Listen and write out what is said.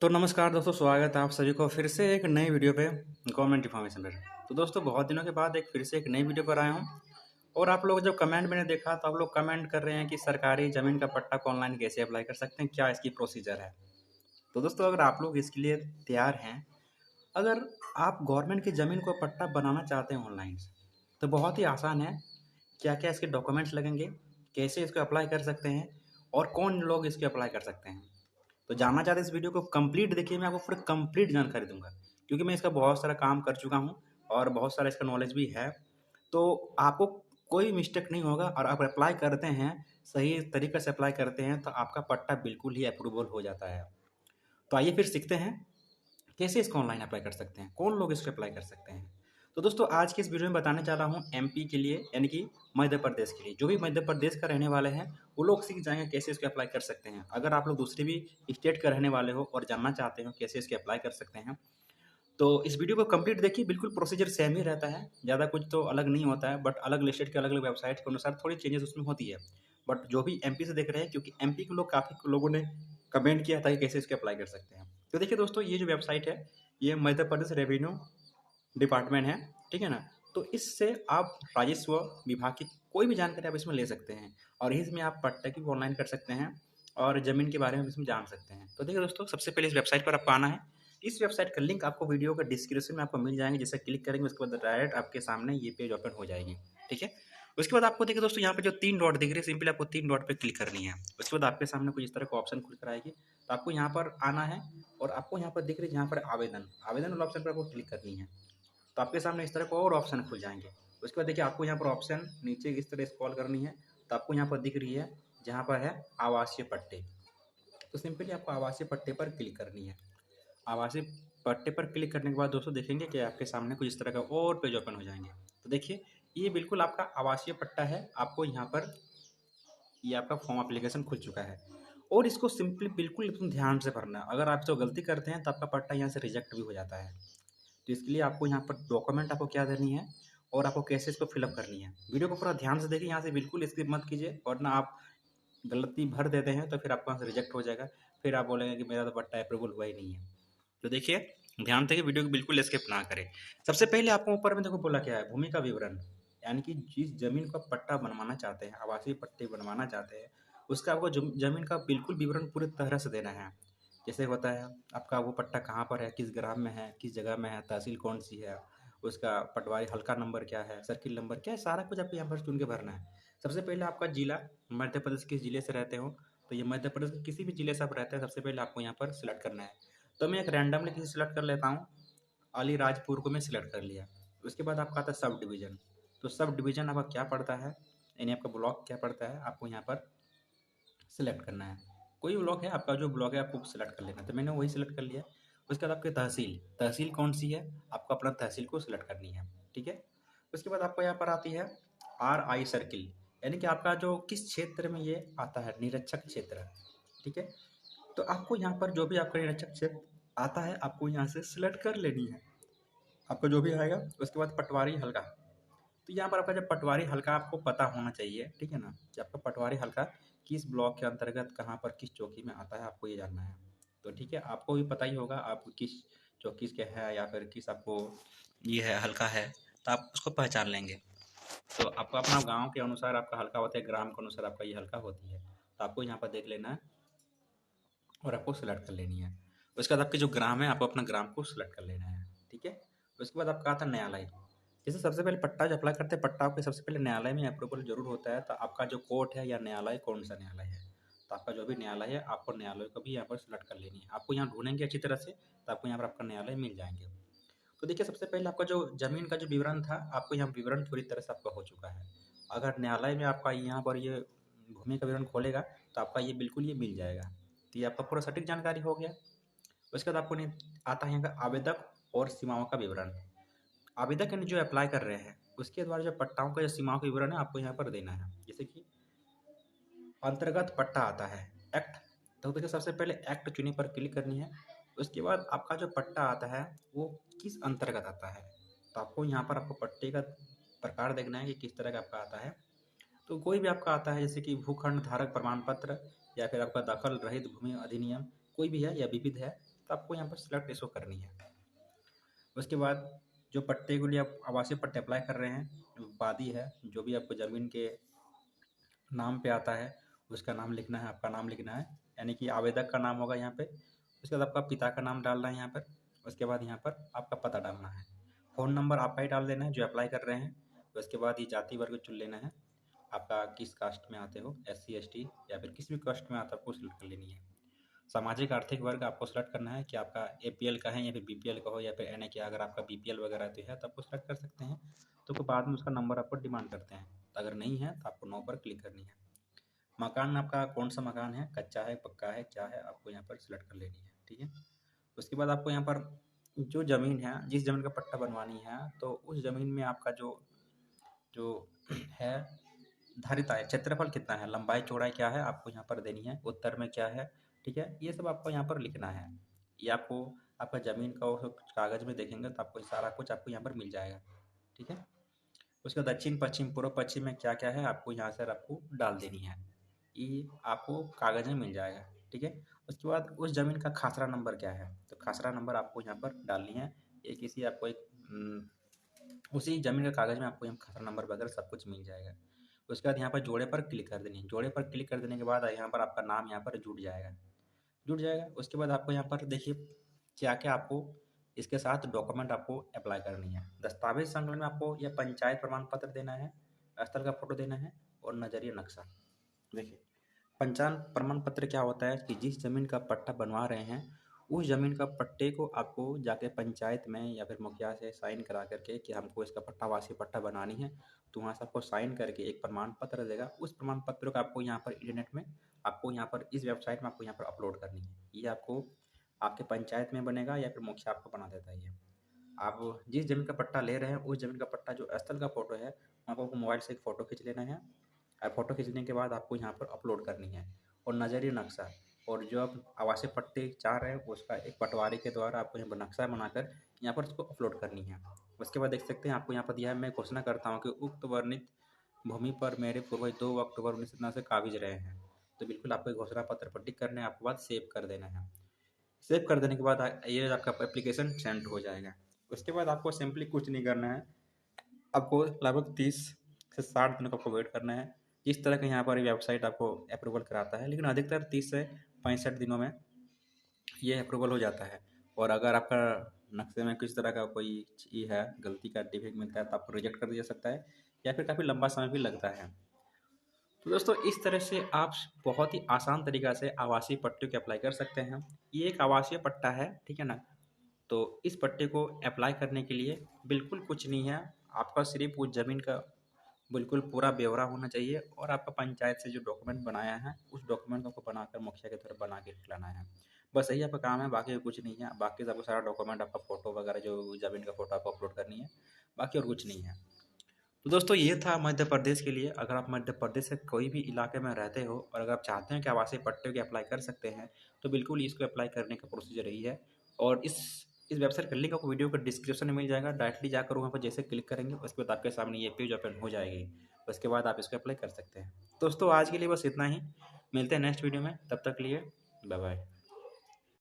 तो नमस्कार दोस्तों, स्वागत है आप सभी को फिर से एक नई वीडियो पे गवर्नमेंट इन्फॉर्मेशन पर। तो दोस्तों बहुत दिनों के बाद फिर से एक नई वीडियो पर आया हूँ। और आप लोग जब कमेंट मैंने देखा तो आप लोग कमेंट कर रहे हैं कि सरकारी ज़मीन का पट्टा को ऑनलाइन कैसे अप्लाई कर सकते हैं, क्या इसकी प्रोसीजर है। तो दोस्तों अगर आप लोग इसके लिए तैयार हैं, अगर आप गवर्नमेंट की ज़मीन को पट्टा बनाना चाहते हैं ऑनलाइन, तो बहुत ही आसान है। क्या क्या इसके डॉक्यूमेंट्स लगेंगे, कैसे इसको अप्लाई कर सकते हैं और कौन लोग इसके अप्लाई कर सकते हैं। तो जानना चाहते हैं इस वीडियो को कंप्लीट देखिए, मैं आपको पूरी कंप्लीट जानकारी दूंगा, क्योंकि मैं इसका बहुत सारा काम कर चुका हूँ और बहुत सारा इसका नॉलेज भी है। तो आपको कोई मिस्टेक नहीं होगा और आप अप्लाई करते हैं, सही तरीके से अप्लाई करते हैं तो आपका पट्टा बिल्कुल ही अप्रूवल हो जाता है। तो आइए फिर सीखते हैं कैसे इसको ऑनलाइन अप्लाई कर सकते हैं, कौन लोग इसको अप्लाई कर सकते हैं। तो दोस्तों आज की इस वीडियो में बताने जा रहा हूँ एमपी के लिए, यानी कि मध्य प्रदेश के लिए। जो भी मध्य प्रदेश का रहने वाले हैं वो लोग सीख जाएंगे कैसे इसको अप्लाई कर सकते हैं। अगर आप लोग दूसरे भी स्टेट के रहने वाले हो और जानना चाहते हो कैसे इसके अप्लाई कर सकते हैं, तो इस वीडियो को कंप्लीट देखिए। बिल्कुल प्रोसीजर सेम ही रहता है, ज़्यादा कुछ तो अलग नहीं होता है, बट अलग स्टेट के अलग अलग वेबसाइट के अनुसार थोड़ी चेंजेस उसमें होती है। बट जो भी एमपी से देख रहे हैं, क्योंकि एमपी के लोग काफ़ी लोगों ने कमेंट किया था कि कैसे इसके अप्लाई कर सकते हैं। तो देखिए दोस्तों, ये जो वेबसाइट है ये मध्य प्रदेश रेवेन्यू डिपार्टमेंट है, ठीक है ना। तो इससे आप राजस्व विभाग की कोई भी जानकारी आप इसमें ले सकते हैं और इसमें आप पट्टे की ऑनलाइन कर सकते हैं और ज़मीन के बारे में इसमें जान सकते हैं। तो देखिए दोस्तों, सबसे पहले इस वेबसाइट पर आपको आना है। इस वेबसाइट का लिंक आपको वीडियो का डिस्क्रिप्शन में आपको मिल जाएंगे। जैसे क्लिक करेंगे उसके बाद डायरेक्ट आपके सामने ये पेज ओपन हो जाएगी, ठीक है। उसके बाद आपको देखिए दोस्तों, यहाँ पे जो 3 डॉट दिख रहे हैं, सिंपली आपको 3 डॉट पे क्लिक करनी है। उसके बाद आपके सामने कुछ इस तरह का ऑप्शन खुल कर आएगी। तो आपको यहाँ पर आना है और आपको यहाँ पर दिख रही है, यहाँ पर आवेदन आवेदन वाला ऑप्शन पर आपको क्लिक करनी है। तो आपके सामने इस तरह को और ऑप्शन खुल जाएंगे। उसके बाद देखिए आपको यहाँ पर ऑप्शन नीचे इस तरह स्क्रॉल करनी है। तो आपको यहाँ पर दिख रही है, जहाँ पर है आवासीय पट्टे। तो सिंपली आपको आवासीय पट्टे पर क्लिक करनी है। आवासीय पट्टे पर क्लिक करने के बाद दोस्तों देखेंगे कि आपके सामने कुछ इस तरह का और पेज ओपन हो जाएंगे। तो देखिए ये बिल्कुल आपका आवासीय पट्टा है। आपको यहाँ पर ये आपका फॉर्म एप्लीकेशन खुल चुका है और इसको सिंपली बिल्कुल एकदम ध्यान से भरना है। अगर आप जो गलती करते हैं तो आपका पट्टा यहाँ से रिजेक्ट भी हो जाता है। तो इसके लिए आपको यहाँ पर डॉक्यूमेंट आपको क्या देनी है और आपको कैसे इसको फिलअप करनी है। वीडियो को पूरा ध्यान से देखिए, यहाँ से बिल्कुल स्किप मत कीजिए, वरना आप गलती भर देते हैं तो फिर आपका यहाँ से रिजेक्ट हो जाएगा। फिर आप बोलेंगे कि मेरा तो पट्टा अप्रूवल हुआ ही नहीं है। तो देखिए ध्यान से कि वीडियो को बिल्कुल स्किप ना करें। सबसे पहले आपको ऊपर में देखो बोला क्या है, भूमि का विवरण, यानी कि जिस जमीन को आप पट्टा बनवाना चाहते हैं, आवासीय पट्टे बनवाना चाहते हैं, उसका आपको जमीन का बिल्कुल विवरण पूरी तरह से देना है। जैसे होता है आपका वो पट्टा कहाँ पर है, किस ग्राम में है, किस जगह में है, तहसील कौन सी है, उसका पटवारी हल्का नंबर क्या है, सर्किल नंबर क्या है, सारा कुछ आपको यहाँ पर चुन के भरना है। सबसे पहले आपका जिला, मध्य प्रदेश किस जिले से रहते हो, तो ये मध्य प्रदेश के किसी भी जिले से आप रहते हैं, सबसे पहले आपको यहाँ पर सिलेक्ट करना है। तो मैं एक रैंडमली किसी सिलेक्ट कर लेता हूँ, अलीराजपुर को मैं सिलेक्ट कर लिया। उसके बाद आपका आता है सब डिवीज़न। तो सब डिवीज़न आपका क्या पड़ता है, यानी आपका ब्लॉक क्या पड़ता है, आपको यहाँ पर सिलेक्ट करना है। कोई ब्लॉक है आपका, जो ब्लॉक है आपको सिलेक्ट कर लेना है। तो मैंने वही सिलेक्ट कर लिया। उसके बाद आपकी तहसील, तहसील कौन सी है, आपको अपना तहसील को सिलेक्ट करनी है, ठीक है। उसके बाद आपको यहाँ पर आती है RI सर्किल, यानी कि आपका जो किस क्षेत्र में ये आता है, निरीक्षक क्षेत्र, ठीक है। तो आपको यहाँ पर जो भी आपका निरीक्षक क्षेत्र आता है आपको यहाँ से सिलेक्ट कर लेनी है, आपका जो भी आएगा। उसके बाद पटवारी हल्का, तो यहाँ पर आपका जब पटवारी हल्का आपको पता होना चाहिए, ठीक है ना, कि आपका पटवारी हल्का किस ब्लॉक के अंतर्गत कहाँ पर किस चौकी में आता है, आपको ये जानना है। तो ठीक है, आपको भी पता ही होगा आप किस चौकी के है या फिर किस आपको ये है हल्का है, तो आप उसको पहचान लेंगे। तो आपको अपना गांव के अनुसार आपका हल्का होता है, ग्राम के अनुसार आपका ये हल्का होती है। तो आपको यहाँ पर देख लेना है और आपको सेलेक्ट कर लेनी है। उसके बाद आपके जो ग्राम है आपको अपना ग्राम को सिलेक्ट कर लेना है, ठीक है। उसके बाद आपका आता है न्यायालय। जैसे सबसे पहले पट्टा जो अप्लाई करते हैं, पट्टा आपके सबसे पहले न्यायालय में अप्रूवल जरूर होता है। तो आपका जो कोर्ट है या न्यायालय कौन सा न्यायालय है, तो आपका जो भी न्यायालय है आपको न्यायालय को भी यहाँ पर सिलेक्ट कर लेनी है। आपको यहाँ ढूंढेंगे अच्छी तरह से तो आपको यहाँ पर आपका न्यायालय मिल जाएंगे। तो देखिए सबसे पहले आपका जो जमीन का जो विवरण था, आपको यहाँ विवरण पूरी तरह से आपका हो चुका है। अगर न्यायालय में आपका यहाँ पर ये भूमि का विवरण खोलेगा तो आपका ये बिल्कुल ये मिल जाएगा। तो ये आपका पूरा सटीक जानकारी हो गया। उसके बाद आपको नहीं आता है यहाँ का आवेदक और सीमाओं का विवरण। आवेदक यानी जो अप्लाई कर रहे हैं उसके द्वारा जो पट्टाओं का जो सीमाओं का विवरण है आपको यहाँ पर देना है। जैसे कि अंतर्गत पट्टा आता है एक्ट, तो देखिए सबसे पहले एक्ट चुने पर क्लिक करनी है। उसके बाद आपका जो पट्टा आता है वो किस अंतर्गत आता है, तो आपको यहाँ पर आपको पट्टे का प्रकार देखना है कि किस तरह का आपका आता है। तो कोई भी आपका आता है, जैसे कि भूखंड धारक प्रमाण पत्र या फिर आपका दखल रहित भूमि अधिनियम, कोई भी है या विविध है, तो आपको यहाँ पर सिलेक्ट इसको करनी है। उसके बाद जो पट्टे के लिए आप आवासीय पट्टे अप्लाई कर रहे हैं, वादी है, जो भी आपको ज़मीन के नाम पे आता है उसका नाम लिखना है, आपका नाम लिखना है, यानी कि आवेदक का नाम होगा यहाँ पे। उसके बाद आपका पिता का नाम डालना है यहाँ पर। उसके बाद यहाँ पर आपका पता डालना है। फ़ोन नंबर आपका ही डाल देना है जो अप्लाई कर रहे हैं। उसके बाद ये जाति वर्ग चुन लेना है, आपका किस कास्ट में आते हो, SC ST या फिर किसी भी कास्ट में आता है आपको सिलेक्ट कर लेनी है। सामाजिक आर्थिक वर्ग आपको सेलेक्ट करना है कि आपका APL का है या फिर BPL का हो या फिर NA का। अगर आपका BPL वगैरह तो है तो आपको सेलेक्ट कर सकते हैं, तो फिर बाद में उसका नंबर आपको डिमांड करते हैं। अगर नहीं है तो आपको नो पर क्लिक करनी है। मकान आपका कौन सा मकान है, कच्चा है, पक्का है, क्या है, आपको यहाँ पर सिलेक्ट कर लेनी है। ठीक है। उसके बाद आपको यहाँ पर जो ज़मीन है, जिस ज़मीन का पट्टा बनवानी है, तो उस ज़मीन में आपका जो जो है धारिता है, क्षेत्रफल कितना है, लंबाई चौड़ाई क्या है, आपको यहाँ पर देनी है। उत्तर में क्या है, ठीक है, ये सब आपको यहाँ पर लिखना है। ये आपको आपका ज़मीन का वो कागज़ में देखेंगे तो आपको सारा कुछ आपको यहाँ पर मिल जाएगा। ठीक है। उसके बाद दक्षिण पश्चिम पूर्व पश्चिम में क्या क्या है आपको यहाँ से आपको डाल देनी है, ये आपको कागज़ में मिल जाएगा। ठीक है। उसके बाद उस ज़मीन का खासरा नंबर क्या है, तो खासरा नंबर आपको यहाँ पर डालनी है। ये किसी आपको एक उसी ज़मीन के कागज़ में आपको यहाँ खासरा नंबर वगैरह सब कुछ मिल जाएगा। उसके बाद यहाँ पर जोड़े पर क्लिक कर देनी है। जोड़े पर क्लिक कर देने के बाद यहाँ पर आपका नाम यहाँ पर जुड़ जाएगा। उसके बाद आपको यहाँ पर देखिए क्या-क्या आपको इसके साथ डॉक्यूमेंट आपको अप्लाई करनी है। दस्तावेज़ संकलन में आपको यह पंचायत प्रमाण पत्र देना है, स्थल का फ़ोटो देना है और नज़रिया नक्शा। देखिए, पंचायत प्रमाण पत्र क्या होता है कि जिस ज़मीन का पट्टा बनवा रहे हैं, उस ज़मीन का पट्टे को आपको जाके पंचायत में या फिर मुखिया से साइन करा करके कि हमको इसका पट्टा आवासीय पट्टा बनानी है, तो वहाँ से आपको साइन करके एक प्रमाण पत्र देगा। उस प्रमाण पत्र को आपको यहाँ पर इंटरनेट में आपको यहाँ पर इस वेबसाइट में आपको यहाँ पर अपलोड करनी है। ये आपको आपके पंचायत में बनेगा या फिर मुखिया आपको बना देता है ये। आप जिस ज़मीन का पट्टा ले रहे हैं, उस ज़मीन का पट्टा जो स्थल का फ़ोटो है, आपको मोबाइल से एक फ़ोटो खींच लेना है। फ़ोटो खींचने के बाद आपको यहाँ पर अपलोड करनी है और नज़रिया नक्शा और जो आप आवासीय पट्टे चाह रहे हैं उसका एक पटवारी के द्वारा आपको यहाँ पर नक्शा बनाकर यहाँ पर उसको अपलोड करनी है। उसके बाद देख सकते हैं आपको यहाँ पर दिया है, मैं घोषणा करता हूँ कि उक्त वर्णित भूमि पर मेरे पूर्वज 2 अक्टूबर 1917 से काबिज रहे हैं। तो बिल्कुल आपको घोषणा पत्र पर टिक करना है, आपके बाद सेव कर देना है। सेव कर देने के बाद ये आपका एप्लीकेशन सेंड हो जाएगा। उसके बाद आपको सिंपली कुछ नहीं करना है, आपको लगभग 30 से 60 दिनों का आपको वेट करना है। इस तरह का यहाँ पर वेबसाइट आपको अप्रूवल कराता है, लेकिन अधिकतर 30 से 65 दिनों में ये अप्रूवल हो जाता है। और अगर आपका नक्शे में किसी तरह का कोई चीज़ है, गलती का डिफेक्ट मिलता है तो आपको रिजेक्ट कर दिया जा सकता है या फिर काफ़ी लंबा समय भी लगता है। तो दोस्तों इस तरह से आप बहुत ही आसान तरीक़ा से आवासीय पट्टे को अप्लाई कर सकते हैं। ये एक आवासीय पट्टा है, ठीक है ना? तो इस पट्टे को अप्लाई करने के लिए बिल्कुल कुछ नहीं है, आपका सिर्फ़ उस ज़मीन का बिल्कुल पूरा ब्यौरा होना चाहिए और आपका पंचायत से जो डॉक्यूमेंट बनाया है, उस डॉक्यूमेंट को आपको बनाकर मुखिया की तरफ बना के लाना है। बस यही आपका काम है, बाकी कुछ नहीं है। बाकी आपको सारा डॉक्यूमेंट आपका फ़ोटो वगैरह जो ज़मीन का फ़ोटो आपको अपलोड करनी है, बाकी और कुछ नहीं है। तो दोस्तों ये था मध्य प्रदेश के लिए। अगर आप मध्य प्रदेश के कोई भी इलाके में रहते हो और अगर आप चाहते हैं कि आवासीय पट्टे के अप्लाई कर सकते हैं, तो बिल्कुल इसको अप्लाई करने का प्रोसीजर यही है। और इस वेबसाइट का लिंक आपको वीडियो के डिस्क्रिप्शन में मिल जाएगा। डायरेक्टली जाकर वहाँ पर जैसे क्लिक करेंगे उसके बाद आपके सामने ये पेज ओपन हो जाएगी। उसके बाद आप इसको अप्लाई कर सकते हैं। दोस्तों आज के लिए बस इतना ही, मिलते हैं नेक्स्ट वीडियो में, तब तक के लिए बाय बाय।